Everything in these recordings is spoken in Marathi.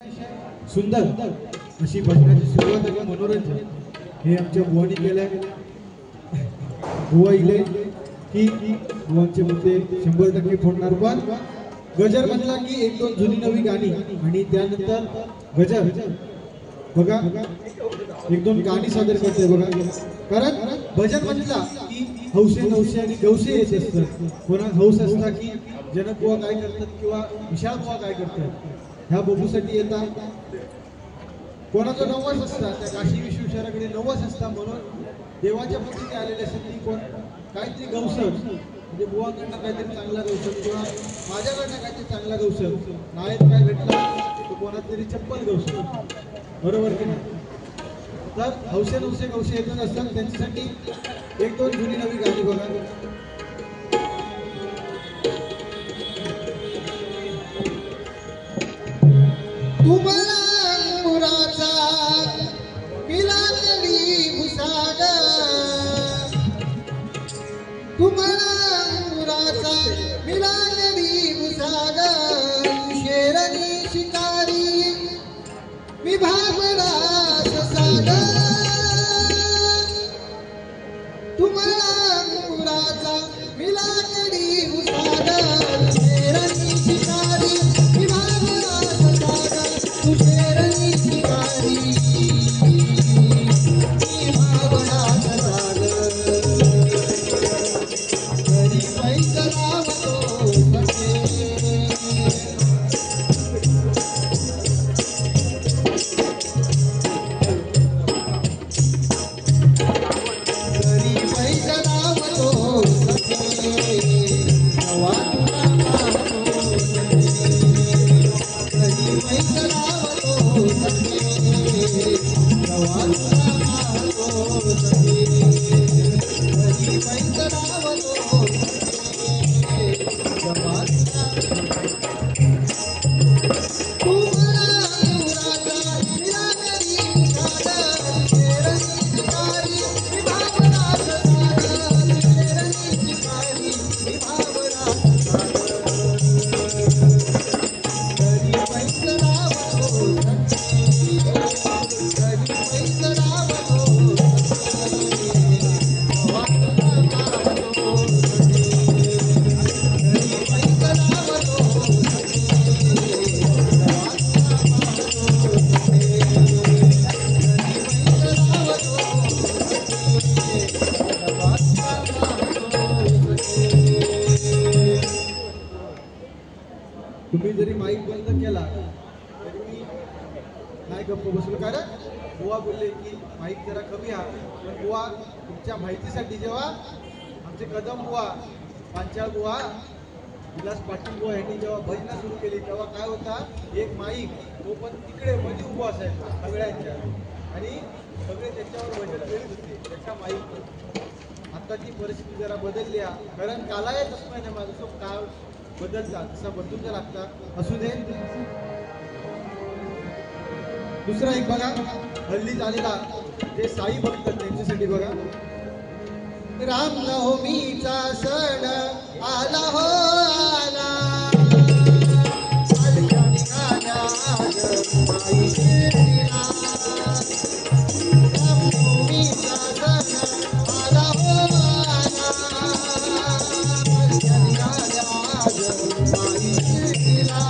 सुंदर अशी भजनाची सुरुवात आणि मनोरंजन हे आमच्या बुवानी केलंय। बुवा इले की बुवांचे मुद्दे 100% फोडणार। पण गजर म्हणला की एक दोन जुनी नवी गाणी आणि त्यानंतर गजर बघा एक दोन गाणी सादर करते बघा। कारण भजन म्हणला की हौसे नवसे आणि गवसे येत असतात। कोणा हौस असता की जनक बुवा काय करतात किंवा विशाल बुवा काय करतात ह्या बघूसाठी येतात। कोणाचा नवस असतात त्या काशी विश्वेश्वराकडे नवस असता म्हणून देवाच्या पोटी आलेले असतात की कोण काहीतरी गवसर म्हणजे बुवाकडनं काहीतरी चांगला गवसर किंवा माझ्याकडनं काहीतरी चांगला गवसर नाहीत काय भेटला तो कोणात तरी चप्पल गवसर बरोबर की नाही। तर हौसे नवसे गवसे येतच असतात त्यांच्यासाठी एक दोन जुनी नवी गाणी बघा। तुम्हाला अंगुराचा पिलांगली भुसाग तुम्हाला अंगुराचा पिलांगली भुसाग शेरणी शिकारी मी भाबडा साग तुम्हाला अंगुराचा पिलांगली भुसाग शेरणी शिकारी मी भाबडा शेरणी शिकारी मी भाबडा साग घरी पैसा लावतो तुम्ही जरी माईक बंद केला तरी मी नाही गप्प बसलो। कारण बुवा बोलले की माईक जरा कमी आहे। पण बुवा तुमच्या माहितीसाठी जेव्हा आमचे कदम बुवा पांचाळ बुवा विलास पाटील बुवा यांनी जेव्हा भजना सुरू केली तेव्हा काय होता एक माईक तो पण तिकडे मध्ये उभा असायचा सगळ्यांच्या आणि सगळे त्याच्यावर भजन करीत होते त्याच्या माईक। आता ती परिस्थिती जरा बदलली आहे कारण कालायच असं नाही माझं तो काळ बदलता तसा बदलून तर लागता असू दे। दुसरा एक बघा हल्ली झालेला ते साई भक्त त्यांच्यासाठी बघा। रामनवमीचा सण आला हो आला पालख्या निघाल्या आज माई शिर्डीला रामनवमीचा सण आला हो आला पालख्या निघाल्या आज माई शिर्डीला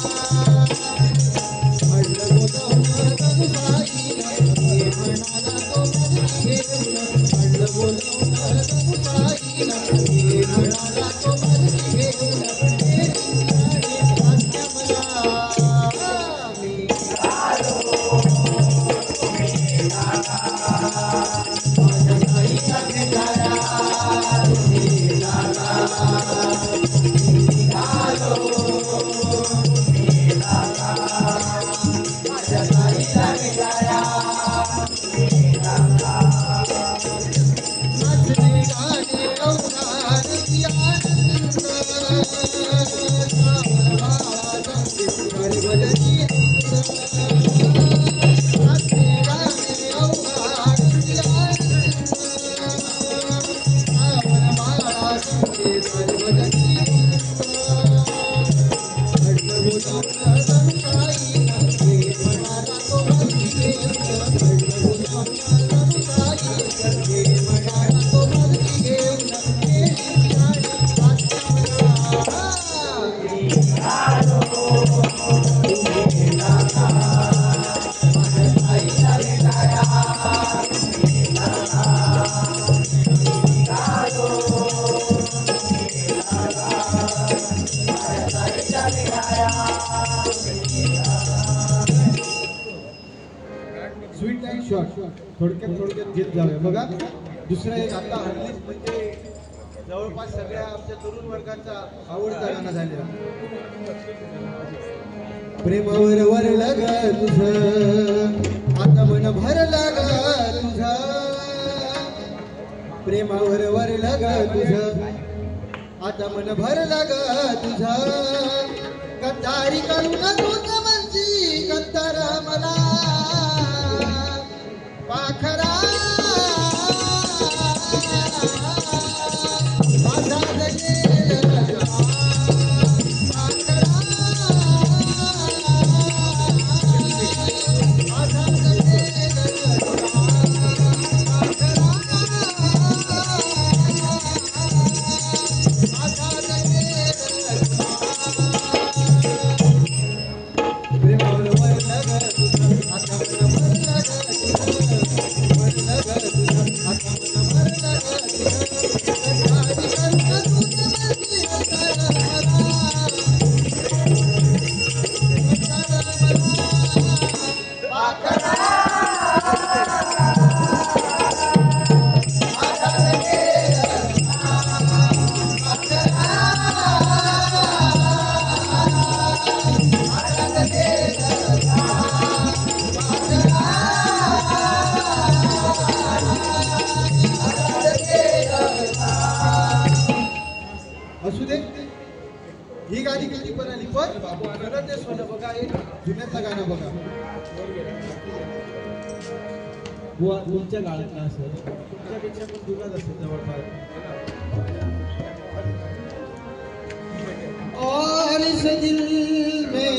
म्हणलं बोलवलं तनुसाईला हे म्हणाला तो माझी घेऊन म्हणलं बोलवलं तनुसाईला हे म्हणाला तो माझी घेऊन हे ठिकाणी भाग्य मला मी आलो एक शॉट थोडक्यात घेत जाऊया बघा. दुसरा एक आता हल्लीच म्हणजे जवळपास सगळ्या आमच्या तरुण वर्गाचा आवडता गाणं झालेला. प्रेमावर वरलं ग तुझं आता मन भरलं ग तुझं. प्रेमावर वरलं ग तुझं आता मन भरलं ग तुझं. गद्दारी करून तूच म्हणती गद्दार मला पाखरा असू दे. ही गाणी किती पण आली पण खरं ते सोनं बघा. एक जुन्यातलं गाणं बघा. तुमच्या काळातलं असेल तुमच्यापेक्षा पण जुनाच असेल जवळपास. और इस दिल में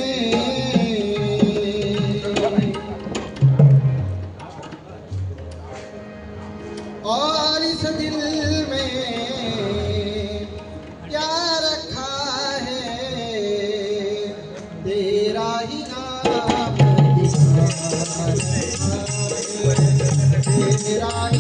और इस दिल में क्या रखा है तेरा ही नाम तेरा ही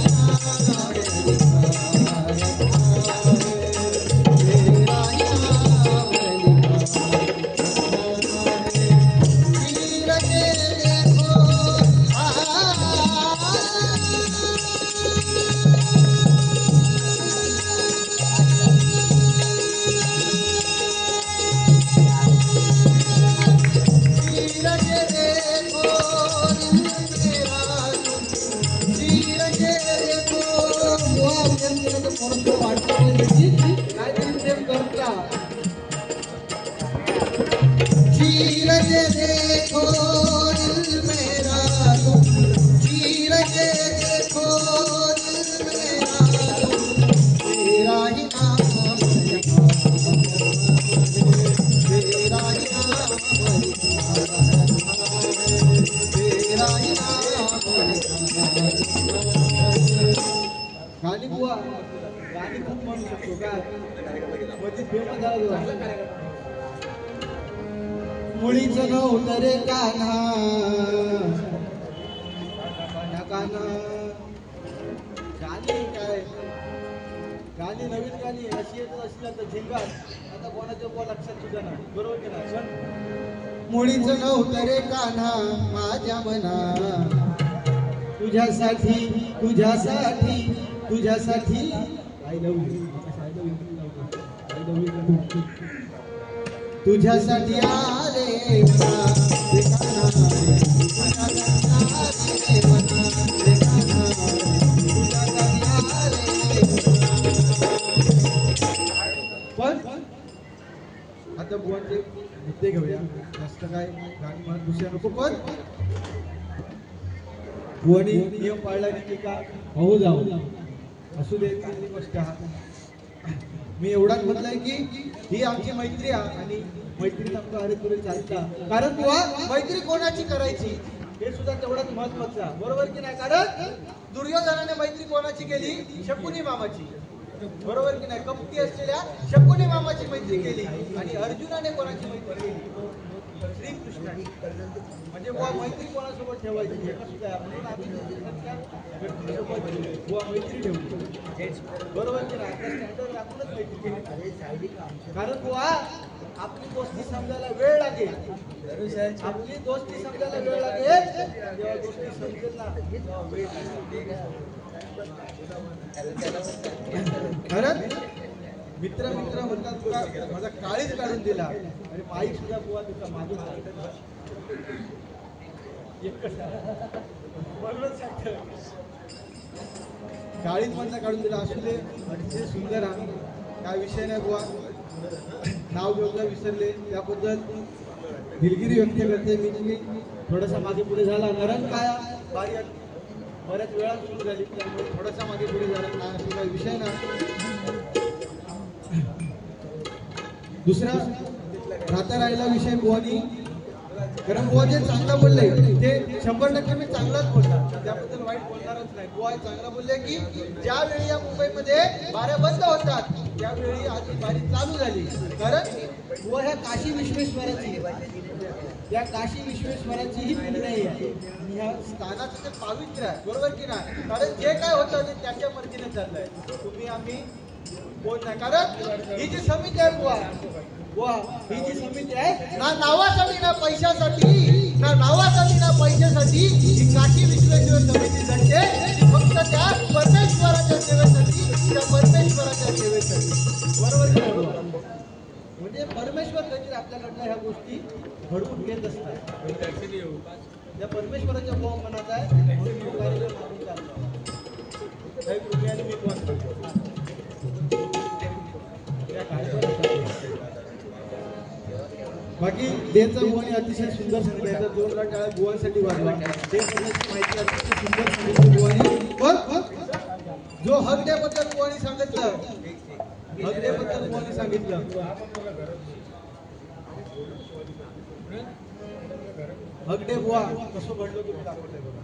देखो दिल मेरा चीर के देखो दिल मेरा तेरा ही नाम तेरा ही नाम तेरा ही नाम. गाणी बुवा गाणी खूप म्हणू शकतो का मध्ये फेमस झाला. मुळीचं नव्हतं रे कान्हा कान्हा. गाणी काय गाणी नवीन गाणी अशी येत असल्या तर झिंगाट आता कोणाच्या लक्षात सुद्धा नाही. बरोबर की नाही पण मुळीचं नव्हतं रे कान्हा माझ्या मना तुझ्यासाठी तुझ्यासाठी तुझ्यासाठी I love you I love you तुझ्यासाठी आले पण आता बुवांचे मुद्दे घेऊया. जास्त काय गाणी म्हणत दुसऱ्या नको. पण बुवानी नियम पाळला नाही का हो जाऊ असू दे चांगली गोष्ट. मी एवढाच म्हटलंय की ही आमची मैत्री आहे आणि मैत्रीत आमचा अरे चालता. कारण बुवा मैत्री कोणाची करायची हे सुद्धा तेवढाच महत्वाचं. बरोबर की नाही. कारण दुर्योधनाने मैत्री कोणाची केली शकुनी मामाची. बरोबर की नाही. कपटी असलेल्या शकुनी मामाची मैत्री केली. आणि अर्जुनाने कोणाची मैत्री केली श्रीकृष्णाने. म्हणजे बुवा मैत्री कोणासोबत ठेवायची हे सुद्धा आपण बुवा मैत्री ठेवली. बरोबर की नाही. स्टँडर्ड राखूनच मैत्री केली. कारण बुवा आपली दोस्ती समजायला वेळ लागेल, आपली दोस्ती समजायला वेळ लागेल, जेव्हा दोस्ती समजेल ना तेव्हा वेळ खरंच मित्र मित्र म्हणतात तुला माझा काळीच काढून दिला आणि माई सुद्धा बुवा तुझा मागे काळीच माझा काढून दिला असू दे अतिशय सुंदर आहे, काय विषय नाही बुवा. नाव घेऊन विसरले त्याबद्दल दिलगिरी व्यक्त करते मी. तुम्ही थोडासा मागे पुढे झाला नरम काय बारी बऱ्याच वेळा सुरू झाली त्यामुळे थोडासा मागे पुढे झाला काय असं काही विषय नाही. दुसरा राहता राहिला विषय बुवानी, कारण बुवा जे चांगलं बोलले ते 100% मी चांगलाच बोलणार, त्याबद्दल वाईट बोलणारच नाही. बुवा चांगला बोलले की ज्यावेळी या मुंबईमध्ये बाऱ्या बंद होतात त्यावेळी आधी बारी चालू झाली, कारण बुवा ह्या काशी विश्वेश्वराची, या काशी विश्वेश्वराची ही पिढी नाही आहे आणि ह्या स्थानाचं ते पावित्र्य आहे, बरोबर की नाही. कारण जे काय होतं ते त्याच्या मर्जीने चाललंय, तुम्ही आम्ही बोलत नाही. कारण ही जी समिती आहे बुवा ही जी समिती आहे ना नावासाठी ना पैशासाठी, ना नावासाठी ना पैशासाठी ही काशी विश्वेश्वर समिती जगते, फक्त त्या परमेश्वराच्या सेवेसाठी, त्या परमेश्वराच्या सेवेसाठी, बरोबर की नाही. म्हणजे परमेश्वर काहीतरी आपल्याकडनं ह्या गोष्टी घडवून घेत असतात, त्या परमेश्वराच्या भाव मनात आहे म्हणून तो कार्यक्रम आपण चालतो. काही कृपयाने मी बाकी देचा बुवाने अतिशय सुंदर सांगितलं, 2 लाख टाळ्या बुवांसाठी वाजवा, ते माहिती अतिशय सुंदर सांगितलं बुवानी. पण जो हक द्याबद्दल बुवानी सांगितलं, हक द्याबद्दल बुवानी सांगितलं, हक दे बुवा कसं घडलं तुम्ही दाखवलंय बघा.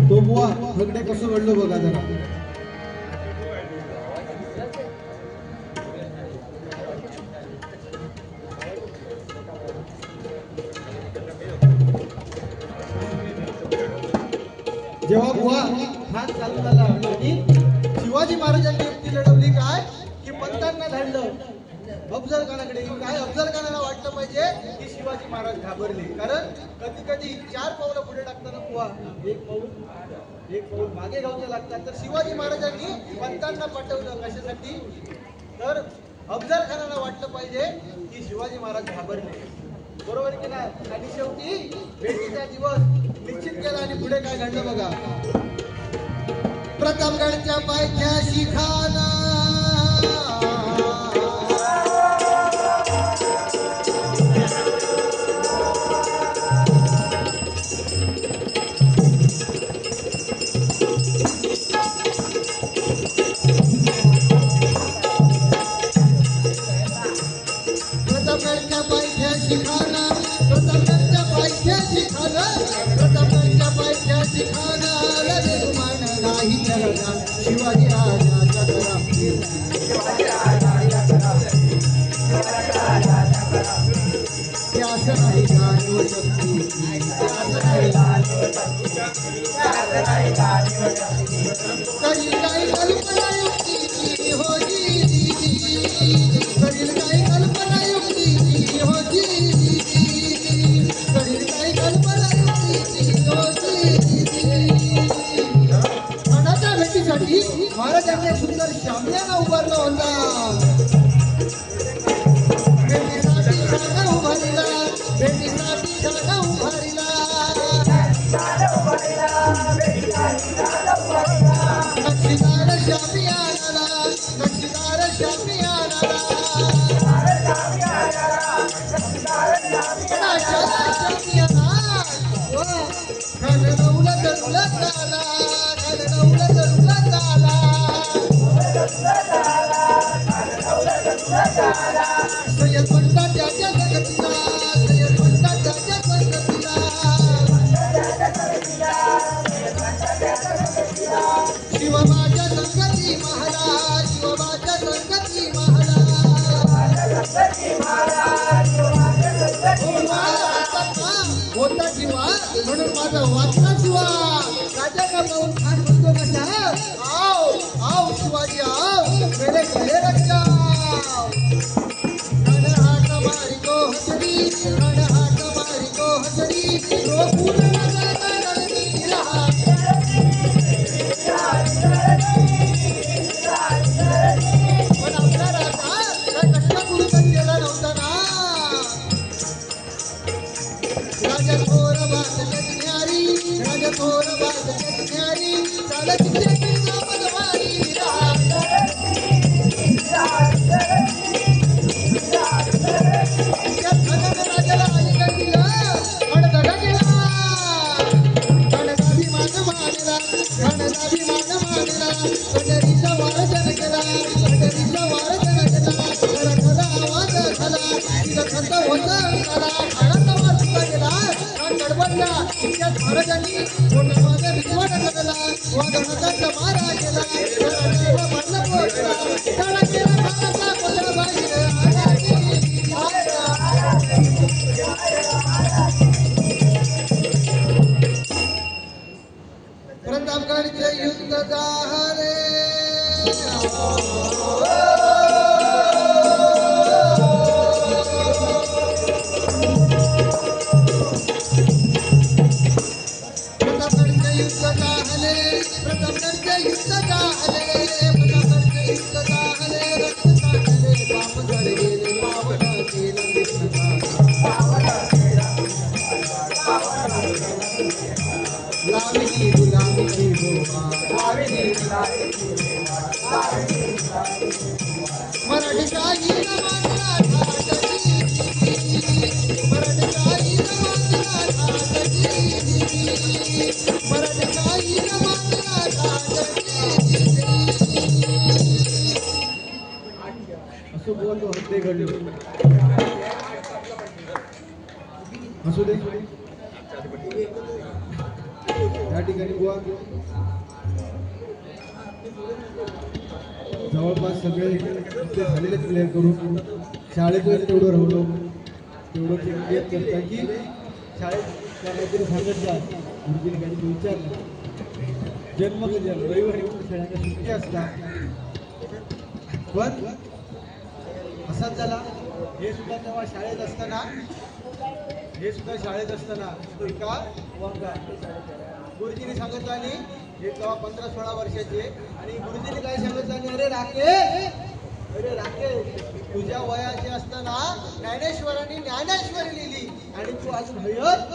तो बुवा हगडे कसं घडलं बघा जरा. जेव्हा बुवा हा चालू झाला आणि शिवाजी महाराजांनी युक्ती लढवली काय की पंतांना धाडलं अफजल खानाकडे. काय अफजल खानाला वाटलं पाहिजे की शिवाजी महाराज घाबरले, कारण कधी कधी 4 पावलं पुढे टाकताना बुवा एक पाऊल मागे घ्यावं लागतात. तर शिवाजी महाराजांनी पंतांना पाठवलं कशासाठी, तर अफजल खानाला वाटलं पाहिजे की शिवाजी महाराज घाबरले, बरोबर की नाही. आणि शेवटी भेटीचा दिवस निश्चित केला आणि पुढे काय घडलं बघा. प्रतापगडच्या पायथ्याशी खाना प्रतापगडच्या पायथ्याशी खाना, प्रतापगडच्या पायथ्याशी खाना, प्रतापगडच्या पायथ्याशी खाना, लग्न नाही करला शिवाजी राजाच्या घरा, शिवाजी राजाच्या घरा, त्यास नाही जाणीव शक्ती, त्यास नाही जाणीव शक्ती, त्यास नाही जाणीव शक्ती, कधी काही कल्पना युक्तीची होती, कधी काही कल्पना युक्तीची होती, कधी काही कल्पना युक्तीची होती. मनाच्या भेटीसाठी महाराजांनी सुंदर शामियाना उभारला होता. भेटीसाठी जागा उभारला, भेटीसाठी जागा उभारला. शामियानाला नक्षीदार शामियानाला सय्यद म्हणता त्याच्या संगतीला सय्यद म्हणता त्याच्या संगतीला शिवबाच्या संगती महाराज शिवबाच्या संगती होता शिवा म्हणून माझा वाचला शिवा राजाला जाऊन खान म्हणतो कशा आओ आओ शिवाजी आओ मेरे गले रक्षा रणहाट मारी को हसरी रणहाट मारी को हसरी तो पूर्ण पण आपला राजा काय कशा गुरुचा केला नव्हता ना राजा थोर बात न्यारी राजा थोर बात न्यारी चालत गेली नामदवारी त्या धनन राजाला अलीकडे दिला अडधडा गेला धनदाभिमान मानला धनदाभिमान मानला पंढरीचा वारजन केला पंढरीचा वारजन केला खरा आवाज झाला तिथं खंत होता झाला खाण्याचा वाज सुद्धा गेला कान गडबडला इतक्यात महाराजांनी मोठा माझा विश्वास करला वादनाचा मारा केला म्हणलं पोचला त्याला केला महाराजा कोणत्या बाई प्रतापगडचे युद्ध झाले प्रतापगडचे युद्ध झाले प्रतापगडचे युद्ध झाले प्रतापगडचे युद्ध झाले रक्त साठले पाप झडले पावन लावली गुलामीची बोमा मराठी शाही मानला मराठी शाही मानला मराठी शाही मानला असं बोललो होते घडलो असू दे या ठिकाणी बुवा जवळपास सगळे इथे झालेले क्लिअर करून शाळेत तेवढं राहलो तेवढं ते क्लिअर करता की शाळेत त्या काहीतरी सांगत जा गुरुजीने काहीतरी विचारलं जन्म कधी झाला रविवारी खेळायला सुट्टी असतात पण असाच झाला हे सुद्धा तेव्हा शाळेत असताना एका वांगा गुरुजीने सांगितलं आणि हे तेव्हा 15-16 वर्षाचे आणि गुरुजीने काय सांगितलं आणि अरे राकेश तुझ्या वयाचे असताना ज्ञानेश्वरांनी ज्ञानेश्वरी लिहिली आणि तू अजून हयत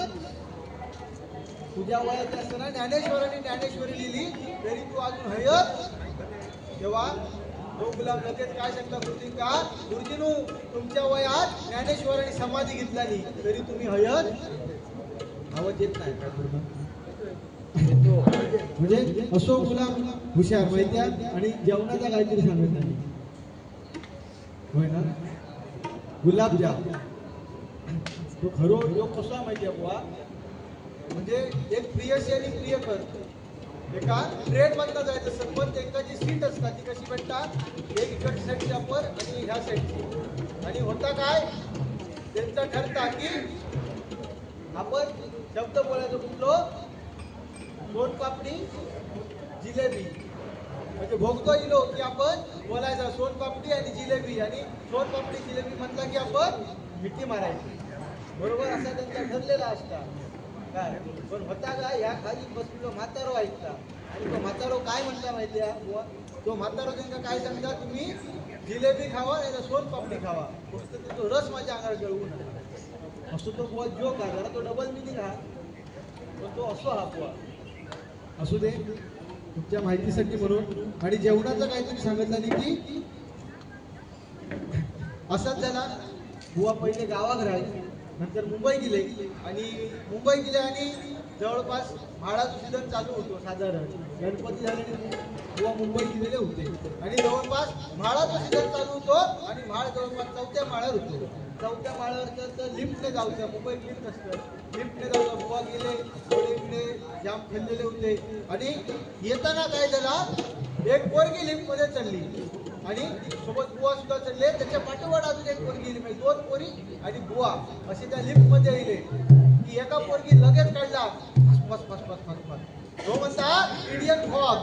तुझ्या वयाचे असताना ज्ञानेश्वरांनी ज्ञानेश्वरी लिहिली तरी तू अजून हयत तेव्हा तो गुलाम लगेच काय सांगता गुरुजींका गुरुजीनू तुमच्या वयात ज्ञानेश्वरांनी समाधी घेतली तरी तुम्ही हयत आवाज येत नाही काय म्हणजे असो गुलाम हुशार माहिती आणि जेवणाचा काहीतरी सांगत नाही होय ना गुलाबजाम तो खरो तो कसा माहिती आहे बुवा म्हणजे एक प्रियसी आणि प्रियकर एका ट्रेन मधनं जायचं संबंध एकाची सीट असतात ती कशी भेटतात एक इकडची साईडची अपर आणि ह्या साईडची आणि होता काय त्यांचं ठरता की आपण शब्द बोलायचं कुठलो सोनपापडी जिलेबी म्हणजे भोगतो इलो की आपण बोलायचं सोनपापडी आणि जिलेबी आणि सोनपापडी जिलेबी म्हटलं की आपण मिठी मारायची बरोबर असा त्यांचा ठरलेला असता काय पण होता का ह्या खाली बसलेलो म्हातारो ऐकता आणि तो म्हातारो काय म्हणता माहिती आहे तो म्हातारो त्यांना काय सांगता तुम्ही जिलेबी खावा नाही तर सोनपापडी खावा फक्त तो रस माझ्या अंगावर जळवू नका असो तो बुवा जोक आहे जरा तो डबल मिनिंग हा पण तो असो हा बुवा असू दे तुमच्या माहितीसाठी म्हणून. आणि जेवणाचं काहीतरी सांगितलं नाही की असंच झाला. बुवा पहिले गावात राहिले, नंतर मुंबई गेले आणि जवळपास म्हाळाचं सीझन चालू होतो. साधारण गणपती झाल्याने बुवा मुंबई गेलेले होते आणि जवळपास म्हाळाचं सीझन चालू होतो आणि म्हाळ जवळपास 4थ्या माळ्यावर होतो. 4थ्या माळ्यावर तर लिफ्टने जाऊचं, मुंबईत लिफ्ट असतं, लिफ्टने जाऊचं. बुवा गेले, इकडे जाम खेळलेले होते आणि येताना काय झाला, एक पोरगी लिफ्टमध्ये चढली आणि सोबत बुवा सुद्धा चढले. त्याच्या पाठोपाठ अजून एक पोरगी गेली, म्हणजे 2 पोरी आणि बुवा असे त्या लिफ्टमध्ये येईल की एका पोरगी लगेच काढला फस फस फस फस फस. तो म्हणता इंडियन फॉग,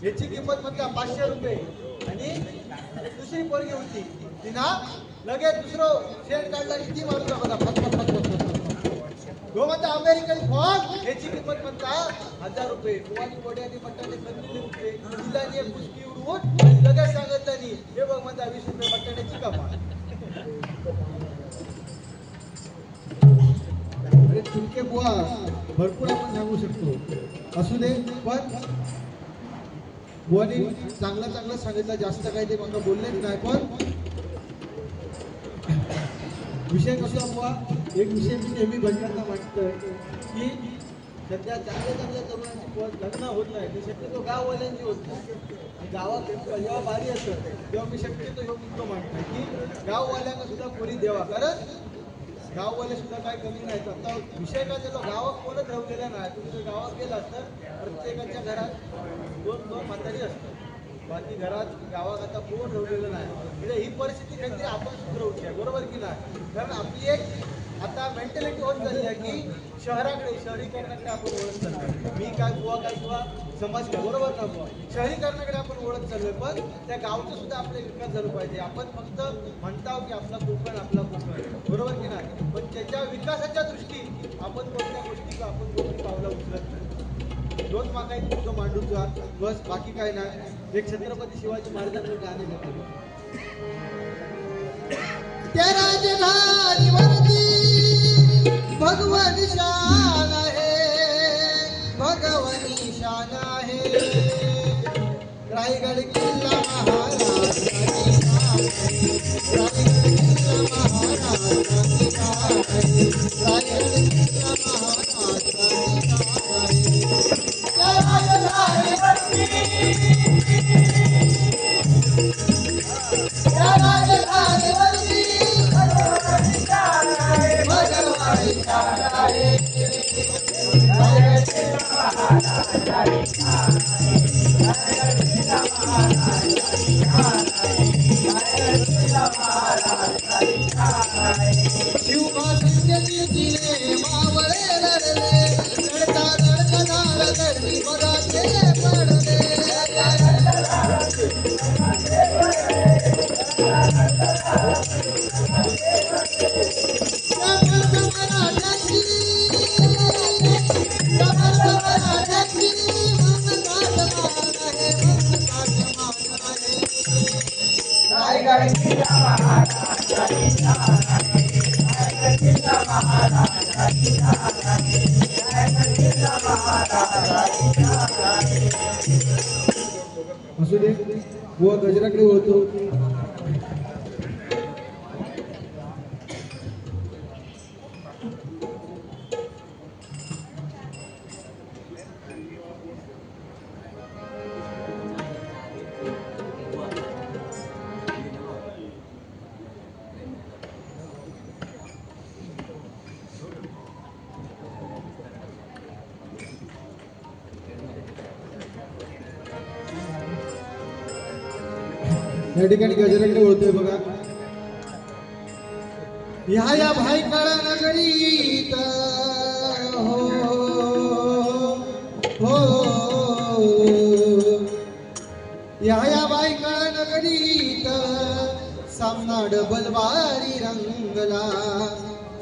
याची किंमत म्हणता 500 रुपये. आणि दुसरी पोरगी होती तिना लगेच दुसरं शेण काढला आणि ती मारून बघा फस फस फस फस फस. तो म्हणता अमेरिकन फॉग, याची किंमत म्हणता 1000 रुपये. बुवानी वड्या आणि मटणाचे बनलेले होते, तिलानी एक कुस्की उडवून आणि लगेच सांगत त्यांनी हे बघ म्हणता 20 रुपये मटणाची कमाल. अरे तुमके बुवा भरपूर आपण सांगू शकतो, असू दे. पण बुवानी चांगलं सांगितलं, जास्त काही ते मला बोललेच नाही. पण विषय कसा बुवा, एक विषय मी नेहमी भजनांना मांडतोय की सध्या चांगल्या तरुणांची लग्न होत नाही, ते शक्यतो गाववाल्यांची होत नाही. गावात जेव्हा बारी असतं तेव्हा मी शक्यतो हे मुद्दा मांडतोय की गाववाल्यांना सुद्धा कोणी द्यावा, कारण गाववाले सुद्धा काय कमी नाहीत. आता विषय काय झाला, गावात कोणच ठेवलेला नाही. तुम्ही गावात गेला तर प्रत्येकाच्या घरात 2-2 म्हातारी असतात, बाकी घरात गावात आता कोण ठेवलेलं नाही. म्हणजे ही परिस्थिती काहीतरी आपण सुधारवची आहे, बरोबर की नाही. कारण आपली एक आता मेंटॅलिटी होत चालली आहे की शहरीकरणाकडे आपण ओळख चाललोय. मी काय बुवा काय किंवा समाज काय, बरोबर ना बुवा, शहरीकरणाकडे आपण ओळख चाललोय. पण त्या गावचं सुद्धा आपले विकास झालं पाहिजे. आपण फक्त म्हणताव की आपला कोकण, बरोबर की नाही. पण त्याच्या विकासाच्या दृष्टी आपण कोणत्या गोष्टी आपण कोणती पावलं उचलत नाही. 2 मागाई मुद्दा मांडूचा बस, बाकी काय नाही. एक छत्रपती शिवाजी महाराजांचं गाणे घेतलं, त्या राजधानीवरती भगवान शान आहे, भगवानी शान आहे. रायगड किल्ला महाराजांनी आहे, रायगड किल्ला महाराजांनी आहे, रायगड किल्ला महाराजांनी आहे. त्या राजधानीवरती, त्या राजधानीवरती भगवानी शान आहे, भगवानी शान आहे. रायगड किल्ला महाराजांनी शान आहे, रायगड किल्ला महाराजांनी शान आहे, रायगड किल्ला महाराजांनी शान आहे. शिवबाजींच्या कीर्तीने मावळे लढले, लढता लढता धार धरली बघा केले पडले. रायगड किल्ला महाराजांनी शान आहे, रायगड किल्ला महाराजांनी शान आहे, रायगड किल्ला महाराजांनी शान आहे. असू दे. बुवा गजराकडे वळतो. या ठिकाणी गजराकडे वळतोय बघा. या भायखळा नगरीत हो हो, या भायखळा नगरीत सामना डबल बारी रंगला,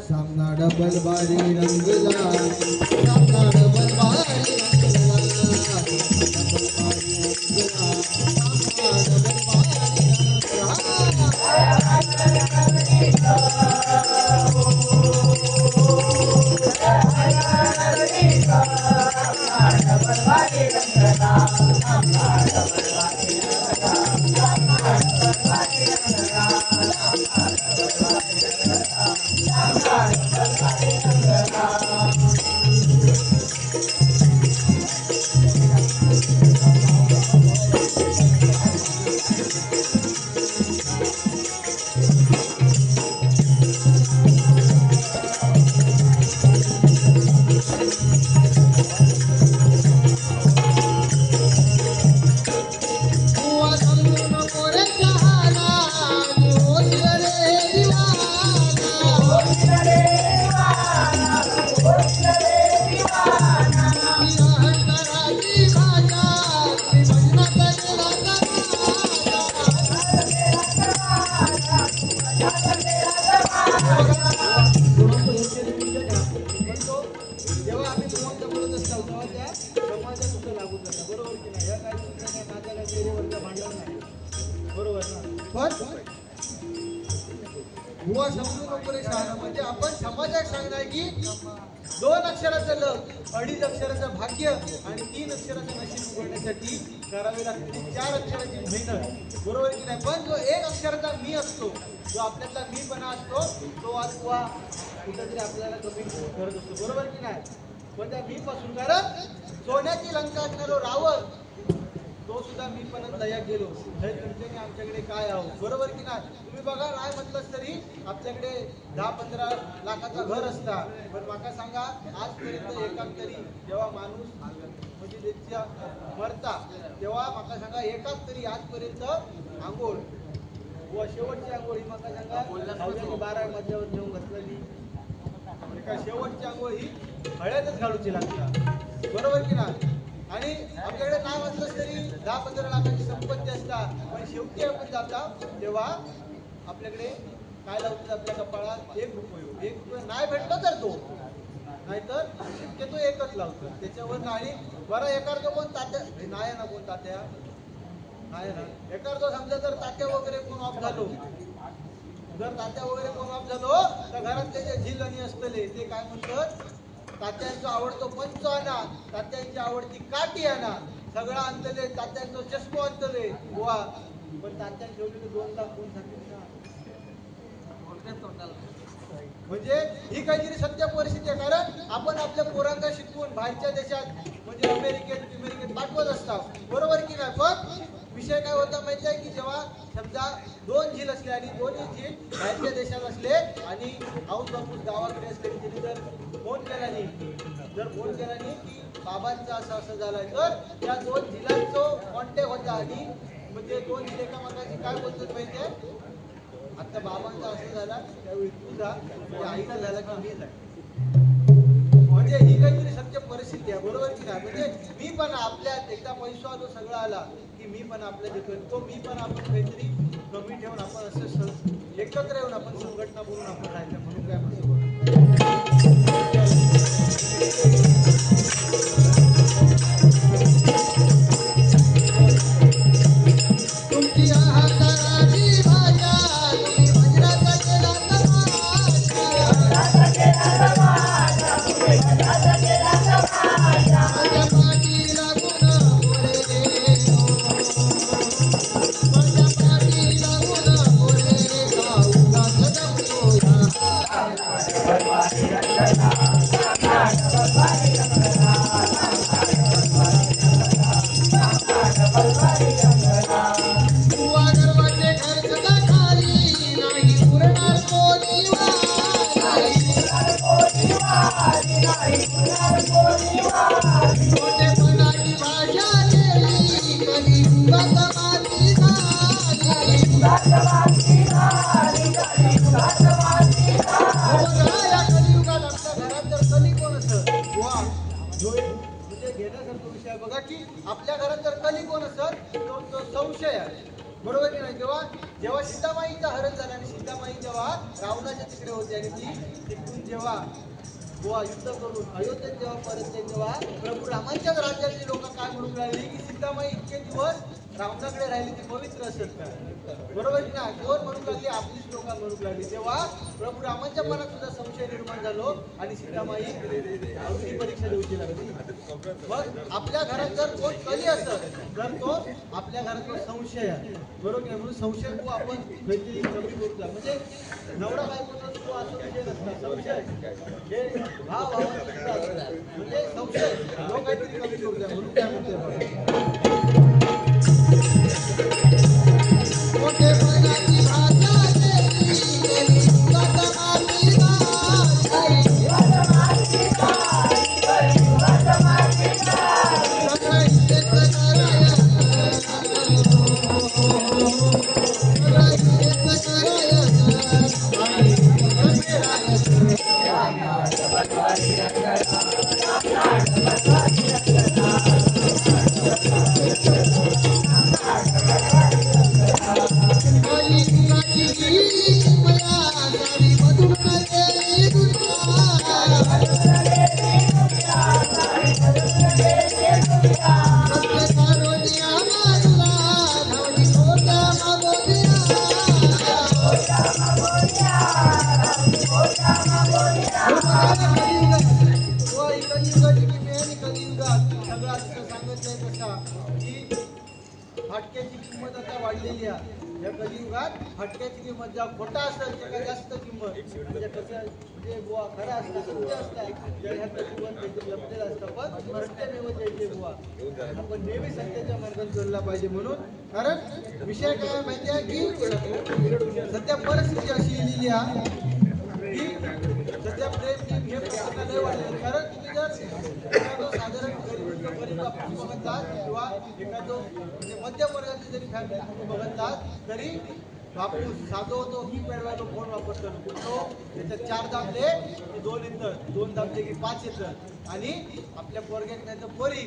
सामना डबल बारी रंगला, सामना डबल बारी रंगला, डबल बारी रंगला, सामना डबल बारी रंगला. बरोबर ना? पण बुवा समजू नको रे शहाणा. म्हणजे आपण समाजात सांगणार की 2 अक्षराचं लग, 2.5 अक्षराचं भाग्य आणि 3 अक्षराचं नशीब उघडण्यासाठी करावी लागते 4 अक्षराची मेहनत. बरोबर की नाही? पण जो 1 अक्षराचा मी असतो, जो आपल्यातला मीपणा असतो, तो आज बुवा कुठेतरी आपल्याला कमी करत असतो. बरोबर की नाही? पण त्या मी पासून, कारण सोन्याची लंका असणारो रावण तो सुद्धा मी पण लया गेलो. हे तुमच्याने आमच्याकडे काय आहोत. बरोबर की नाही? तुम्ही बघा, नाही म्हटलंच तरी आपल्याकडे 10-15 लाखाचं घर असता, पण माका सांगा आजपर्यंत एकाक तरी जेव्हा माणूस म्हणजे त्याच्या मरता तेव्हा माका सांगा एकाक तरी आजपर्यंत आंघोळ व शेवटची आंघोळ ही माका सांगा 12 मध्यावर नेऊन घातलेली. एका शेवटची आंघोळ ही हळदच घालूची लागते. बरोबर की नाही? आणि आपल्याकडे नाही म्हटलंच तरी 10-15 लाखाची संपत्ती असतात, पण शेवटी आपण जाता तेव्हा आपल्याकडे काय लावतात आपल्या कपाळात? 1 रुपये. 1 रुपये नाही भेटलो तर तो, नाहीतर शक्यतो एकच लावतो त्याच्यावर. नाही बरं एखादं कोण तात्या नाही ना, कोण तात्या नाही ना, एखादं समजा जर तात्या वगैरे कोण ऑफ झालो, जर तात्या वगैरे कोण ऑफ झालो तर घरातले जे झिलणी असतले ते काय म्हणतात? तात्यांचा आवडतो पंच आणा, तात्यांची आवडती काठी आणा, सगळं आणतले, तात्यांचा चष्मा आणतले बुवा. पण तात्याने ठेवलेले 2 लाख कोण सांगितलं? म्हणजे ही काहीतरी सत्य परिस्थिती आहे. कारण आपण आपल्या पोरांना शिकवून बाहेरच्या देशात म्हणजे अमेरिकेत पाठवत असतात. बरोबर की नाही? पण विषय काय होता माहिती आहे की जेव्हा समजा 2 झील असले आणि 2ही झील बाहेरच्या देशात असले आणि आऊस बापूस गावाकडे असले, त्यांनी जर फोन केला नाही, की बाबांचं असं झालंय, तर त्या 2 झिलांचा कॉन्टॅक्ट होता आणि म्हणजे 2 झिल एकामेकाची काय बोलतात माहिती आहे? आता बाबांचा असं झाला त्यावेळी तुझा, म्हणजे आईचा झाला की मी जाय. म्हणजे ही काहीतरी सत्य परिस्थिती आहे. बरोबर की नाही? म्हणजे मी पण आपल्यात एकदा पैसा आलो सगळं आला की मी पण आपल्या देतो, तो मी पण आपण काहीतरी कमी ठेवून आपण असं एकत्र येऊन आपण संघटना बोलून आपण राहायचं. म्हणून काय म्हणतो तुमची हाताची भाषा वज्राचा केला माझ्या पाठीला गुण बोले, माझ्या पाठीला गुण बोले, गाऊला जगतो बुवा गर्वाचे घर सदा खाली, नाही पुरणार कोणी छोटेपणाची भाषा केली, कलियुगात माती झाली. या कलियुगात आपल्या घरात जर कली कोण असत बुवा, म्हणजे घेण्यासारखा विषय बघा की आपल्या घरात जर कली कोण असत तो संशय आहे. बरोबर की नाही? जेव्हा सीतामाईचा हरण झाला आणि सीतामाई जेव्हा रावणाच्या तिकडे होते आणि ती तिकडून जेव्हा बुवा युद्ध करून अयोध्येत जेव्हा परतले तेव्हा प्रभू रामांच्याच राज्यातली लोक काय म्हणून राहिली की सीतामाई इतके दिवस रावणाकडे राहिली ती पवित्र असत का? बरोबर की नाही? कोण म्हणून लागली? आपलीच लोक म्हणून लागली. तेव्हा प्रभू रामांच्या मनात सुद्धा संशय निर्माण झालो आणि सीतामाई अवधी परीक्षा देऊची लागली. मग आपल्या घरात जर कोण कली असत तर तो आपल्या घरात संशय आहे. बरोबर की म्हणून संशय को आपण काहीतरी कमी करूचा. म्हणजे नवरा बायकोचा तो असं विषय नसता, संशय हे भाव म्हणजे संशय तो काहीतरी कमी करूचा. म्हणून काय म्हणते मोठेपणाची भाषा केली, कलियुगात माती झाली. सगळं इथेच कराया, सगळं इथेच कराया आणि कराया. फाटक्याची किंमत आता वाढलेली आहे. या कलियुगात फाटक्याची किंमत ज्या खोटा असतात त्याला जास्त किंमत, म्हणजे कसं म्हणजे बुवा खरा असतं सत्य असतं ह्या कलियुगात काहीतरी लपलेलं असतं. पण सत्यमेव जयते बुवा, आपण नेहमी सत्याच्या मार्गाने चालला पाहिजे. म्हणून कारण विषय काय माहिती आहे की सध्या परिस्थिती अशी येलेली आहे की सध्या प्रेम हे पुस्तकाला लय वाढलेलं. कारण तुम्ही जर एखादं साधारण गरीब बापूस बघतात किंवा एखादं म्हणजे मध्यम वर्गाची जरी फॅमिली तुम्ही बघतात तरी बापूस साधो तो कीपॅडला तो फोन वापरतो. तो त्याच्यात 4 दाबले की 2 येतात, 2 दाबले की 5 येतात. आणि आपल्या पोरग्यात नाही तर पोरी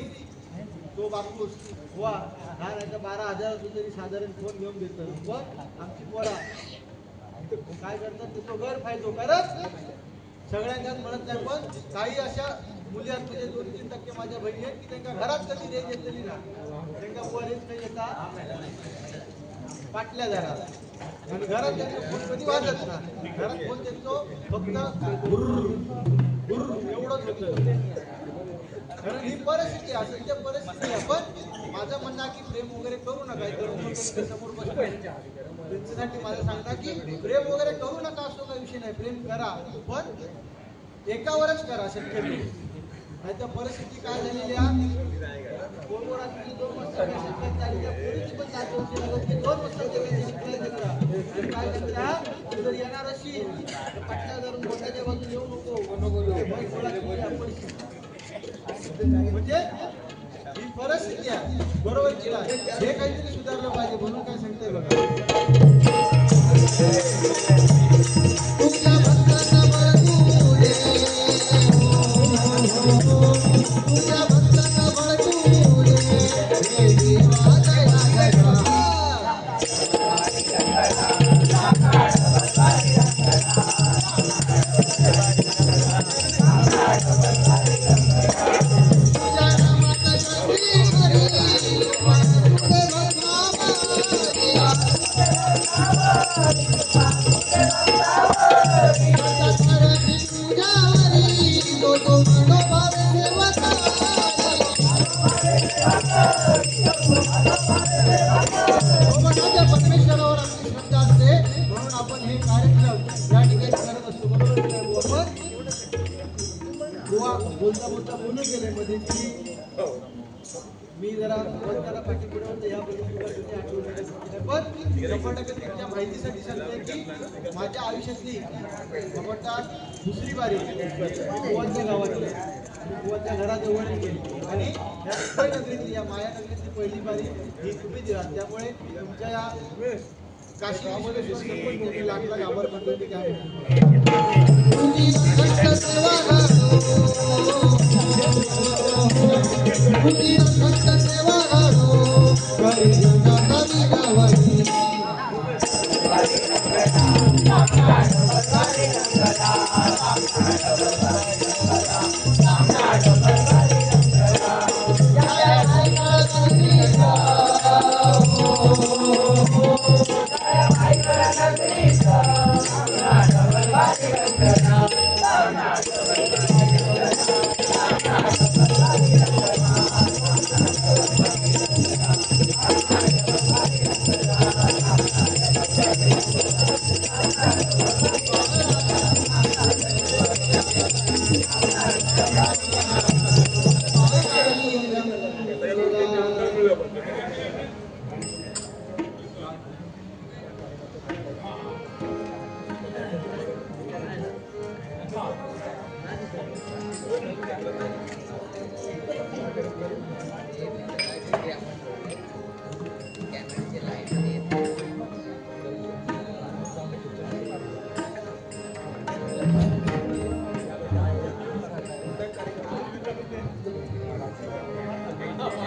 तो बापूस वा हा नाही तर 12,000 तरी साधारण फोन घेऊन देतो. पण आमची पोरा काय करतात तो गैरफायदो करत सगळ्यांनाच म्हणत नाही. पण काही अशा मुली आहेत म्हणजे 2-3% माझ्या बहिणी आहेत की त्यांना घरात कधी रेंज येतली ना, त्यांना पोरेच काही येतात पाटल्या घरात आणि घरात त्यांचा फोन कधी वाजत ना. घरात फोन त्यांचो फक्त एवढंच होतं. कारण ही परिस्थिती असेल त्या परिस्थिती आहे. पण माझं म्हणणं आहे की प्रेम वगैरे करू नका. समोर बसतो त्यांच्यासाठी मला सांगता की प्रेम वगैरे करू नका असो काही विषय नाही. प्रेम करा पण एकावरच करा शक्यतो. नाही तर परिस्थिती काय झालेली आहे कोणकोणा 2 वाजता पोरीची पण 7 वर्षी लागत की 2 वाजता काय करता तू जर येणार असेल तर पाटल्या धरून बोटाच्या बाजून येऊ नको. म्हणजे ही परिस्थिती आहे बरोबर की नाही, हे काहीतरी सुधारलं पाहिजे. म्हणून काय सांगताय बघा तुझ्या भक्तांना बळगू दे, तुझ्या भक्तांना बळगू दे, हे देवा दया करा. परमेश्वरावर आपली श्रद्धा असते म्हणून आपण हे कार्यक्रम या ठिकाणी करत असतो. बरोबर बोलता बोलता बोलून गेले मध्ये की मी जरा बोलताना पाठीपुढे होते याबद्दल पण 100% तुमच्या माहितीसाठी सांगते की माझ्या आयुष्यातली जवळपास दुसरी बारी गोवाच्या गावातली गोवाच्या घराजवळ गेली आणि या नगरीतली या माया नगरीतली पहिली बारी ही तुम्ही दिला. त्यामुळे तुमच्या या काशी विश्वेश्वर लागला गावावर म्हणतो काय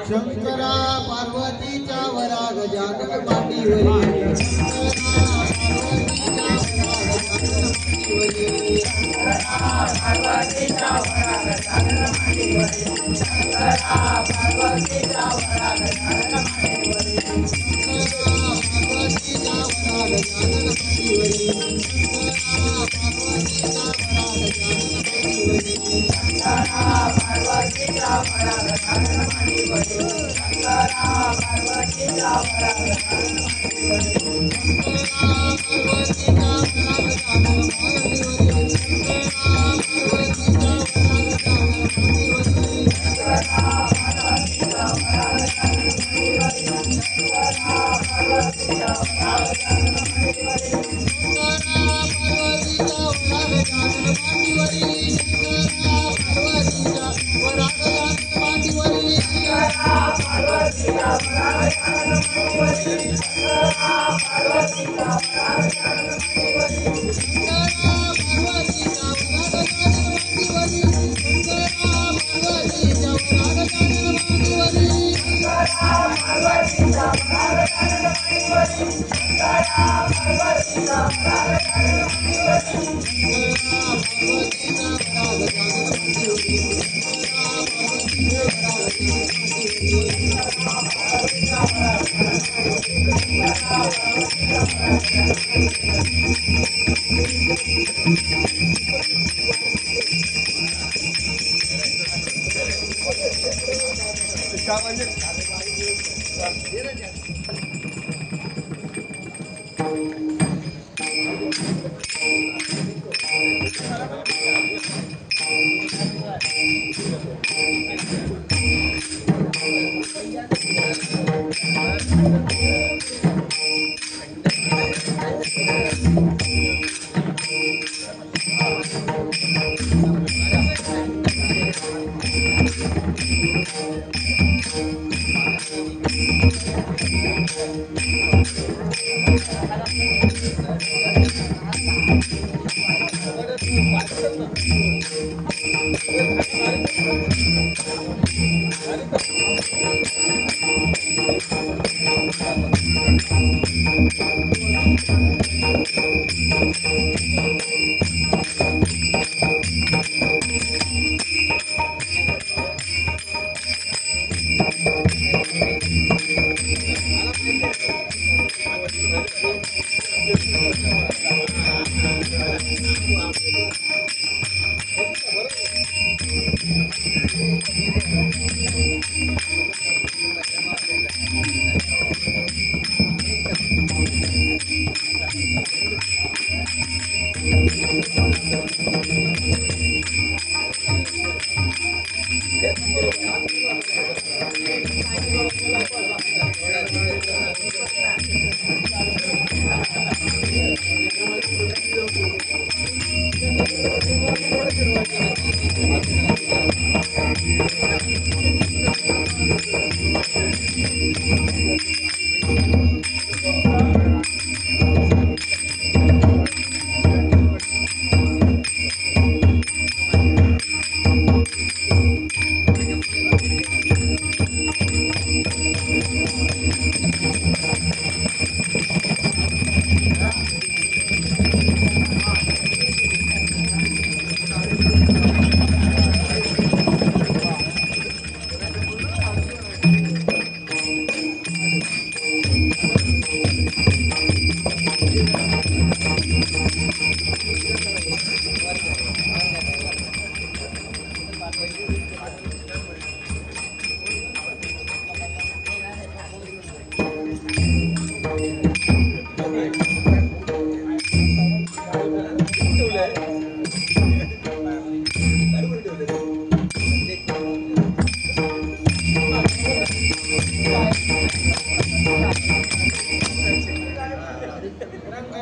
शंकरा पार्वतीच्या वरा गजानन मांडीवरी पार्वतीच्या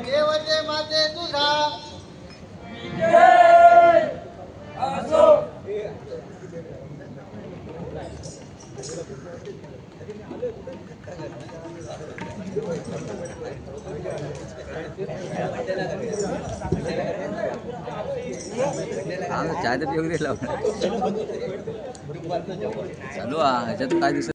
देवते माते तुझा चाय तर पिऊ दिला चालू ह्याच्यात काय दिसत